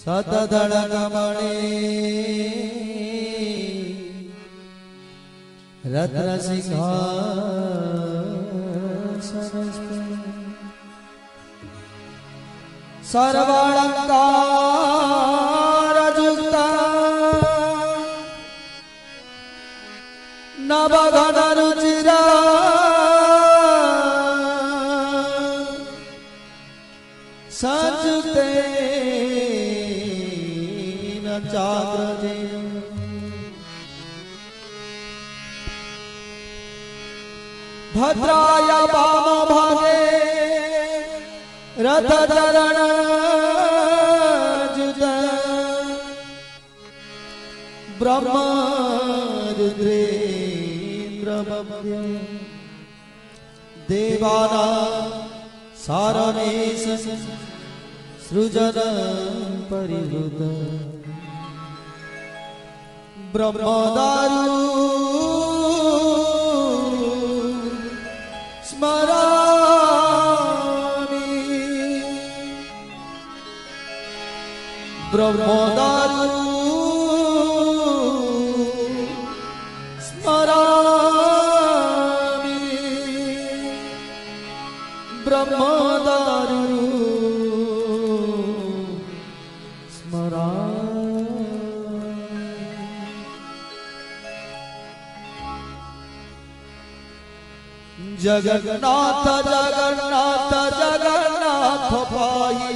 सतधड़कमणि रत्न सिंहासन सर्वालंकार युक्ता नवघन रुचिरा संयुक्ते चाग्रजे भद्राय वाम भागे रथ चरण जुत ब्रह्म रुद्रेन्द्र मध्य देवाना सारणेश सृजन परिवृत ब्रह्मदारु स्मरामि ब्रह्मदारु स्मरामि ब्रह्मदारु जगन्नाथ जगन्नाथ जगन्नाथ पाहि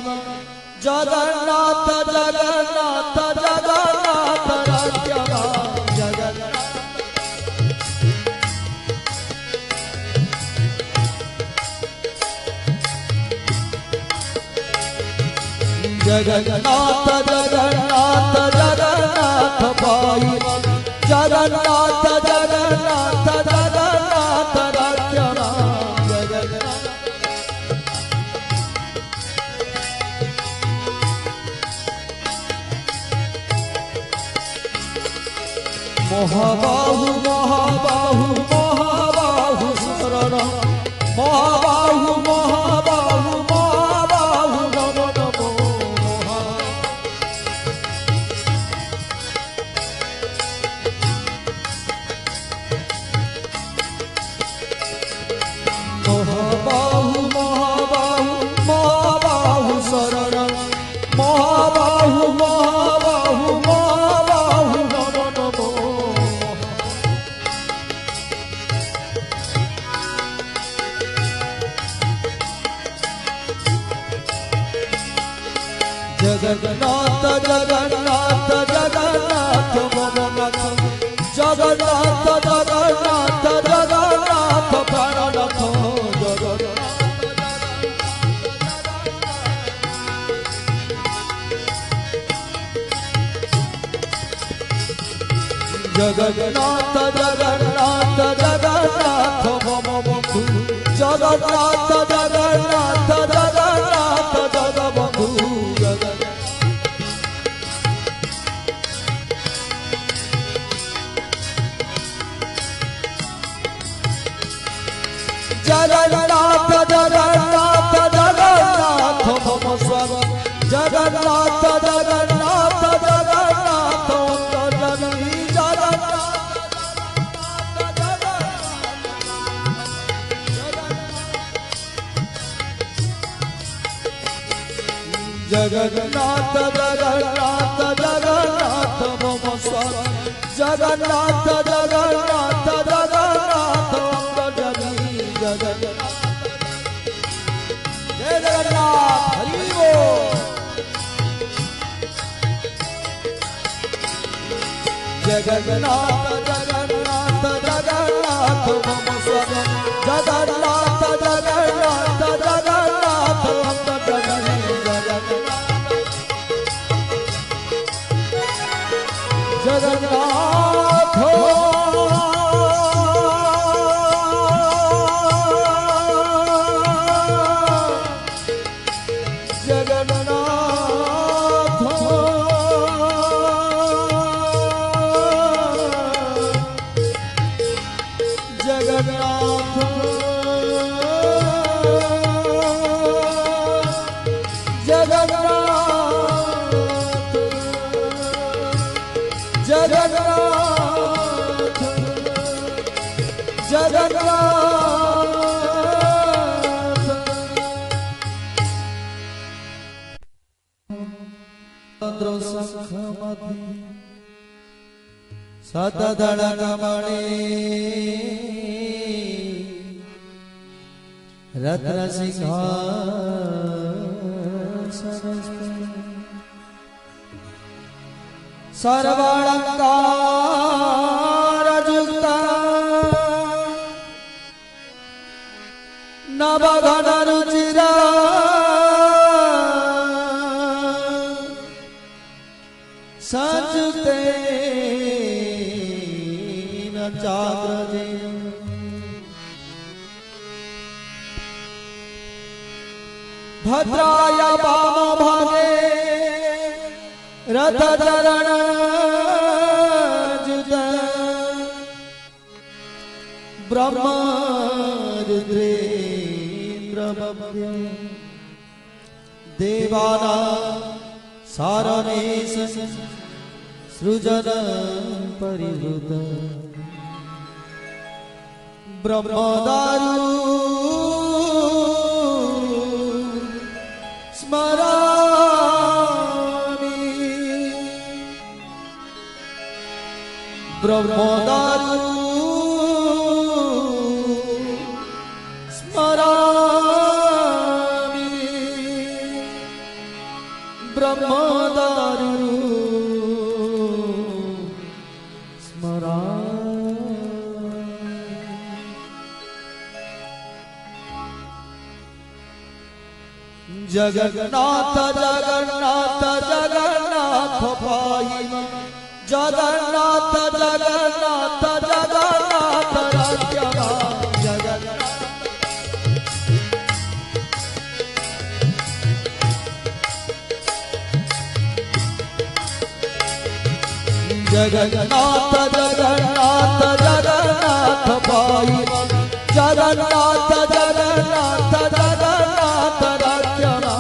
जगन्नाथ जगन्नाथ जगन्नाथ राज्यवा जगन्नाथ जगन्नाथ जगन्नाथ पाहि जगन्नाथ जगन्नाथ जगन्नाथ महाबाहु महाबाहु महाबाहु शरण महाबाहु महाबाहु महाबाहु नमो नमो महाबाहु महाबाहु महाबाहु शरण महाबाहु महाबाहु महाबाहु नमो नमो जगन्नाथ जगन्नाथ जगन्नाथ ममनाथ जगन्नाथ जगन्नाथ जगन्नाथ प्राणनाथ जगन्नाथ जगन्नाथ जगन्नाथ मम बंधु जगन्नाथ जगन्नाथ जगन्नाथ जगबंधु जगन्नाथ जगन्नाथ जगन्नाथ मम स्वामी जगन्नाथ जगन्नाथ जगन्नाथ जननी जगन्नाथ जगन्नाथ जगन्नाथ मम स्वामी जगन्नाथ जगन्नाथ जगन्नाथ जननी जगन्नाथ जय जगन्नाथ हरि बोल जगन्नाथ जगन्नाथ जगन्नाथ मम स्वामी जगन्नाथ जगन्नाथ जगन्नाथ जननी जगन्नाथ जगन्नाथ सतदळकमणि रत्नसिंहासनस्थे सर्वालंकारयुक्ता नवघनरुचिरा संयुक्ते न चाग्रजे भद्राय वामभागे रथचरण जुत ब्रह्मरुद्रेन्द्र देवाना सारणेश सृजन परिवृत ब्रह्मदारु स्मरामि ब्रह्मदारु स्मरामि ब्रह्मदारु जगन्नाथ जगन्नाथ जगन्नाथ पाहि जगन्नाथ जगन्नाथ जगन्नाथ राज्यवा जगन्नाथ जगन्नाथ जगन्नाथ पाहि जगन्नाथ जगन्नाथ जगन्नाथ राज्यवा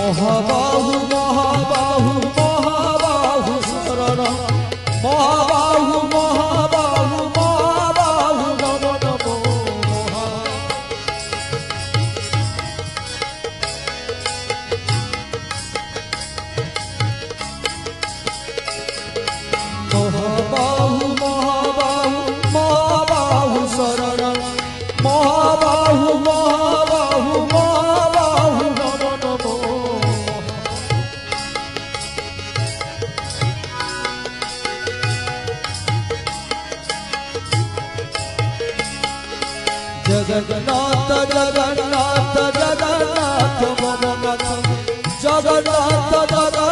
महाबाहु महाबाहु महाबाहु शरण महाबाहु महाबाहु महाबाहु नमो नमो महाबाहु महाबाहु महाबाहु शरण महाबाहु महाबाहु महाबाहु नमो नमो जगन्नाथ जगन्नाथ जगन्नाथ मम नाथ जगन्नाथ जगन्नाथ